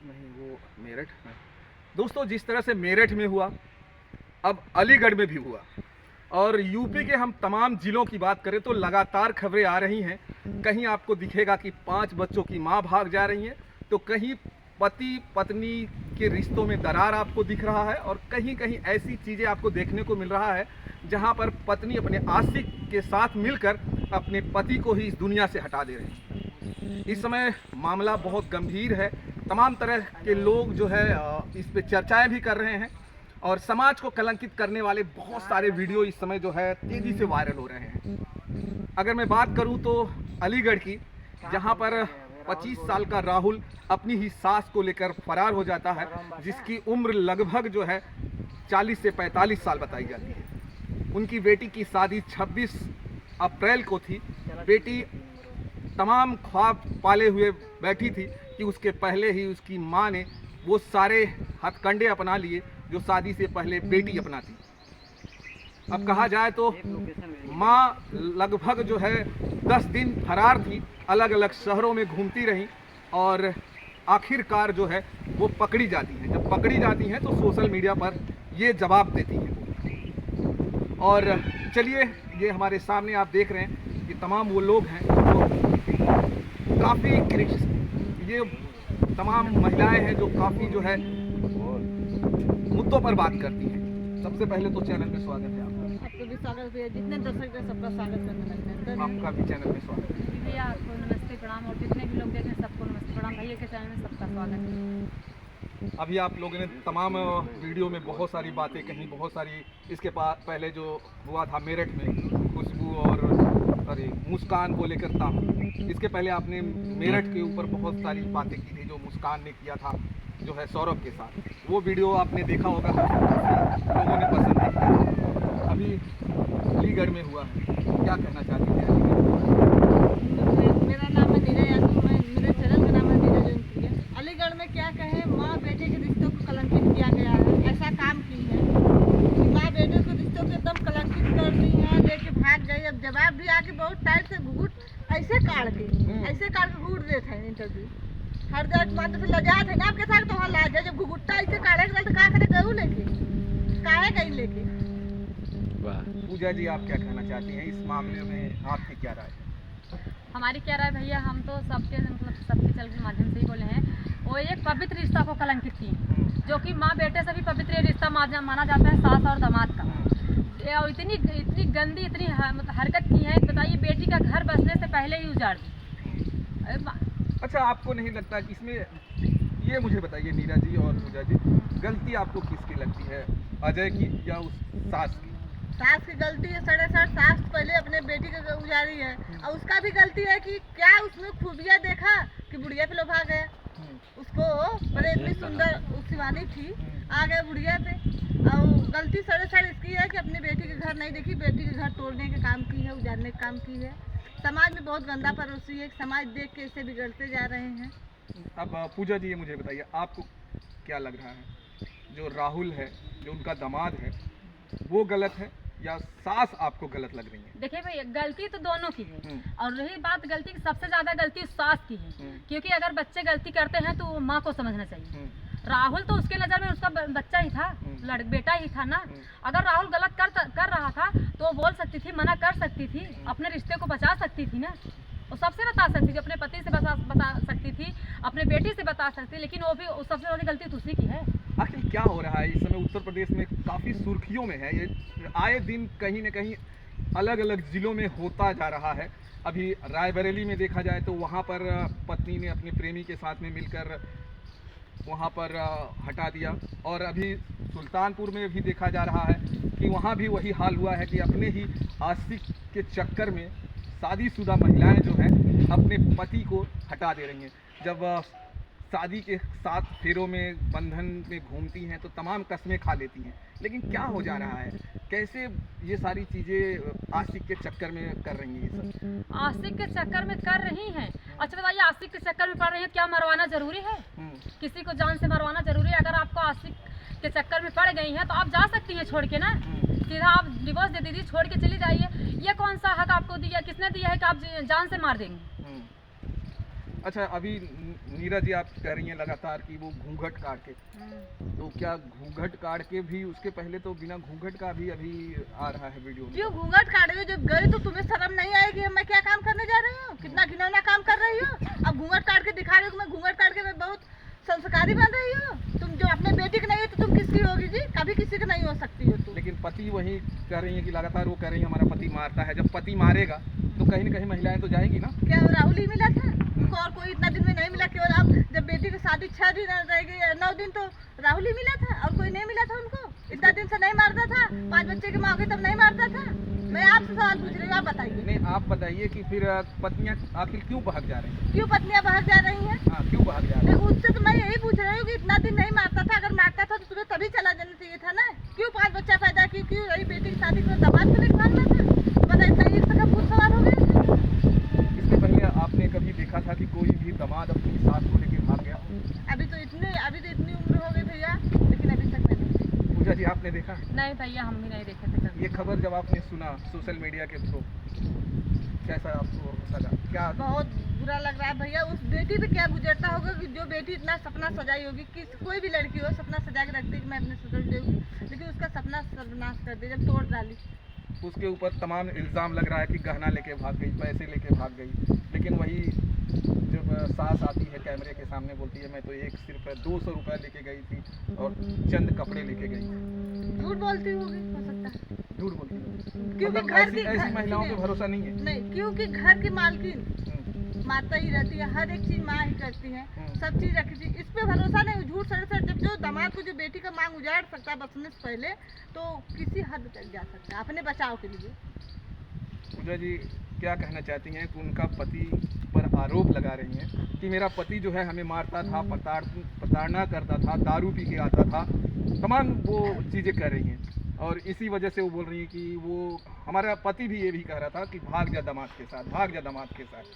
नहीं वो मेरठ में। दोस्तों जिस तरह से मेरठ में हुआ, अब अलीगढ़ में भी हुआ, और यूपी के हम तमाम ज़िलों की बात करें तो लगातार खबरें आ रही हैं। कहीं आपको दिखेगा कि 5 बच्चों की मां भाग जा रही है, तो कहीं पति पत्नी के रिश्तों में दरार आपको दिख रहा है, और कहीं कहीं ऐसी चीज़ें आपको देखने को मिल रहा है जहां पर पत्नी अपने आशिक के साथ मिलकर अपने पति को ही इस दुनिया से हटा दे रही है। इस समय मामला बहुत गंभीर है। तमाम तरह के लोग जो है इस पे चर्चाएं भी कर रहे हैं, और समाज को कलंकित करने वाले बहुत सारे वीडियो इस समय जो है तेजी से वायरल हो रहे हैं। अगर मैं बात करूं तो अलीगढ़ की, जहां पर 25 साल का राहुल अपनी ही सास को लेकर फरार हो जाता है, जिसकी उम्र लगभग जो है 40 से 45 साल बताई जाती है। उनकी बेटी की शादी 26 अप्रैल को थी। बेटी तमाम ख्वाब पाले हुए बैठी थी कि उसके पहले ही उसकी माँ ने वो सारे हथकंडे अपना लिए जो शादी से पहले बेटी अपनाती। अब कहा जाए तो माँ लगभग जो है 10 दिन फरार थी, अलग अलग शहरों में घूमती रहीं, और आखिरकार जो है वो पकड़ी जाती हैं। जब पकड़ी जाती हैं तो सोशल मीडिया पर ये जवाब देती हैं। और चलिए, ये हमारे सामने आप देख रहे हैं कि तमाम वो लोग हैं जो काफ़ी ये तमाम महिलाएं हैं जो काफ़ी जो है मुद्दों पर बात करती हैं। सबसे पहले तो चैनल में स्वागत है आपका। आपको भी स्वागत है, जितने दर्शक हैं सबका स्वागत करना है। आपका भी चैनल में स्वागत है। भैया आपको नमस्ते प्रणाम, और जितने भी लोग देख रहे हैं सबको नमस्ते प्रणाम। भैया के चैनल में सबका स्वागत है। अभी आप लोगों ने तमाम वीडियो में बहुत सारी बातें कही, बहुत सारी इसके पहले जो हुआ था मेरठ में खुशबू और मुस्कान को लेकर था। इसके पहले आपने मेरठ के ऊपर बहुत सारी बातें की थी जो मुस्कान ने किया था जो है सौरभ के साथ। वो वीडियो आपने देखा होगा, लोगों ने पसंद नहीं किया। अभी अलीगढ़ में हुआ है, क्या कहना चाहती हैं अलीगढ़? मेरा नाम है नीरा यादव, मेरे चैनल का नाम है नीरा जौनपुरिया। अलीगढ़ में क्या कहें, माँ बेटे के रिश्तों को कलंकित किया गया है। ऐसा काम की है कि माँ बेटे के रिश्तों को एकदम कलंकित कर दी है, लेके भाग गई। अब जवाब भी आके बहुत टाइट से घूट ऐसे काट के घूट देते हैं इंटरव्यू। हर जगह बात फिर लजा थे ना आपके साथ, तो वहाँ लाज है। जब घुघुट्टा ऐसे काटे के तो का करे गऊ लेके काहे गई लेके। पूजा जी, आप क्या कहना चाहती हैं इस मामले में? आपकी क्या राय है? हमारी क्या राय भैया, हम तो सबके सबके चल के माध्यम से ही बोले हैं। वो एक पवित्र रिश्ता को कलंकित की, जो कि माँ बेटे से भी पवित्र रिश्ता माना जाता है, सास और दामाद का। और इतनी गंदी इतनी हरकत की है, बताइए, बेटी का घर बसने से पहले ही उजाड़ दी। अच्छा, आपको नहीं लगता कि इसमें, ये मुझे बताइए नीरा जी और पूजा जी, गलती आपको किसकी लगती है, अजय की या उस सास की? सास की गलती है, सड़े सास पहले अपने बेटी को उजाड़ी है। और उसका भी गलती है कि क्या उसमें खूबियाँ देखा कि बुढ़िया पे लोभा गया उसको। पहले इतनी सुंदर शिवानी थी, आ गए बुढ़िया पे। और गलती सड़े इसकी है कि अपनी बेटी के घर नहीं देखी, बेटी के घर तोड़ने के काम की है, उजाड़ने का काम की है। समाज में बहुत गंदा पड़ोसी है, समाज देख के इसे बिगड़ते जा रहे हैं। अब पूजा जी, ये मुझे बताइए, आपको क्या लग रहा है, जो राहुल है, जो उनका दामाद है, वो गलत है या सास आपको गलत लग रही है? देखिए भाई, गलती तो दोनों की है, और रही बात गलती की, सबसे ज्यादा गलती सास की है। क्योंकि अगर बच्चे गलती करते हैं तो माँ को समझना चाहिए। राहुल तो उसके नज़र में उसका बच्चा ही था, बेटा ही था ना। अगर राहुल गलत कर रहा था तो वो बोल सकती थी, मना कर सकती थी, अपने रिश्ते को बचा सकती थी ना। वो सबसे बता सकती थी, अपने पति से बता सकती थी, अपने बेटी से बता सकती थी, लेकिन वो भी सबसे बड़ी गलती तो उसी की है। आखिर क्या हो रहा है इस समय उत्तर प्रदेश में? काफ़ी सुर्खियों में है ये, आए दिन कहीं न कहीं अलग अलग ज़िलों में होता जा रहा है। अभी रायबरेली में देखा जाए तो वहाँ पर पत्नी ने अपने प्रेमी के साथ में मिलकर वहाँ पर हटा दिया, और अभी सुल्तानपुर में भी देखा जा रहा है कि वहाँ भी वही हाल हुआ है कि अपने ही आशिक के चक्कर में शादीशुदा महिलाएं जो हैं अपने पति को हटा दे रही हैं। जब शादी के 7 फेरों में बंधन में घूमती हैं तो तमाम कस्में खा लेती हैं, लेकिन क्या हो जा रहा है, कैसे ये सारी चीज़ें आशिक के चक्कर में कर रही हैं? ये सब आशिक के चक्कर में कर रही हैं। अच्छा बताइए, आशिक के चक्कर में पड़ रही है, क्या मरवाना जरूरी है? किसी को जान से मरवाना जरूरी है? अगर आपको आशिक के चक्कर में पड़ गई हैं तो आप जा सकती हैं छोड़ के ना, सीधा आप डिवोर्स दे दीजिए, छोड़ के चली जाइए। ये कौन सा हक आपको दिया, किसने दिया है कि आप जान से मार देंगे? अच्छा, अभी नीरा जी आप कह रही हैं लगातार कि वो घूंघट काट के, तो क्या घूंघट काट के भी उसके पहले तो बिना घूंघट का भी अभी आ रहा है वीडियो में? जो घूंघट काट रही हो, जब गए तो तुम्हें शर्म नहीं आएगी मैं क्या काम करने जा रही हूँ? कितना घिनौना काम कर रही हो। अब घूंघट काट के दिखा रही हो कि मैं घूंघट काट के मैं बहुत संस्कारी बन रही हो। तुम जो अपने बेटी की नहीं हो तो तुम किसकी होगी जी? कभी किसी की नहीं हो सकती हो तुम। लेकिन पति वही कह रही है कि लगातार वो कह रही है हमारा पति मारता है। जब पति मारेगा तो कहीं न कहीं महिलाएं तो जाएंगी ना। क्या वो राहुल ही मिला था उनको? और कोई इतना दिन में नहीं मिला। केवल अब जब बेटी की शादी 6 दिन रह गई, 9 दिन, तो राहुल ही मिला था और कोई नहीं मिला था उनको। इतना दिन से नहीं मारता था। 5 बच्चे की माँ हो गई तब नहीं मारता था। मैं आपसे सवाल पूछ रही हूँ, आप बताइए। नहीं, आप बताइए कि फिर पत्नियां आखिर क्यों भाग जा रही हैं? क्यों पत्नियां बाहर जा रही हैं? हाँ, क्यों भाग जा रही हैं? उससे तो मैं यही पूछ रही हूँ कि इतना दिन नहीं मारता था। अगर मारता था तो तुम्हें तभी चला जाना चाहिए था ना। क्यों 5 बच्चा पैदा की? क्यों रही बेटी की शादी को दामाद को लेकर भागना था? तो बता, इतना एक का पूछ सवाल हो गया। इससे पहले आपने कभी देखा था कि कोई भी दामाद अपनी सास को लेकर भाग गया? अभी तो इतनी उम्र हो गई भैया, लेकिन अभी तक नहीं देखी। पूजा जी, आपने देखा? नहीं भैया, हम भी नहीं देखे थे कभी। ये खबर जब आपने सुना सोशल मीडिया के थ्रू, कैसा आपको लगा? क्या बहुत बुरा लग रहा है भैया। उस बेटी पे क्या गुजरता होगा कि जो बेटी इतना सपना सजाई होगी। कोई भी लड़की हो सपना सजा के रखती है कि मैं अपने ससुर देगी, लेकिन उसका सपना सर्वनाश कर दिया जब तोड़ डाली। उसके ऊपर तमाम इल्ज़ाम लग रहा है कि गहना लेके भाग गई, पैसे लेके भाग गई। लेकिन वही जब सास आती है कैमरे के सामने बोलती है मैं तो सिर्फ 200 रुपये लेके गई थी और चंद कपड़े लेके गई थी। झूठ बोलती होगी, हो सकता है। झूठ बोलती है। क्योंकि मतलब घर की ऐसी महिलाओं पे भरोसा नहीं है। नहीं, क्योंकि घर की मालकिन माता ही रहती है। हर एक चीज माँ ही करती है, सब चीज रखी थी। इस पे भरोसा नहीं। झूठ सर जब जो दामाद को जो बेटी का मांग उजाड़ सकता है बचने से पहले, तो किसी हद तक जा सकता है अपने बचाव के लिए। पूजा जी क्या कहना चाहती हैं कि उनका पति पर आरोप लगा रही हैं कि मेरा पति जो है हमें मारता था, प्रताड़ना करता था, दारू पी के आता था, तमाम वो चीज़ें कह रही हैं। और इसी वजह से वो बोल रही हैं कि वो हमारा पति भी ये भी कह रहा था कि भाग जा दामाद के साथ, भाग जा दामाद के साथ।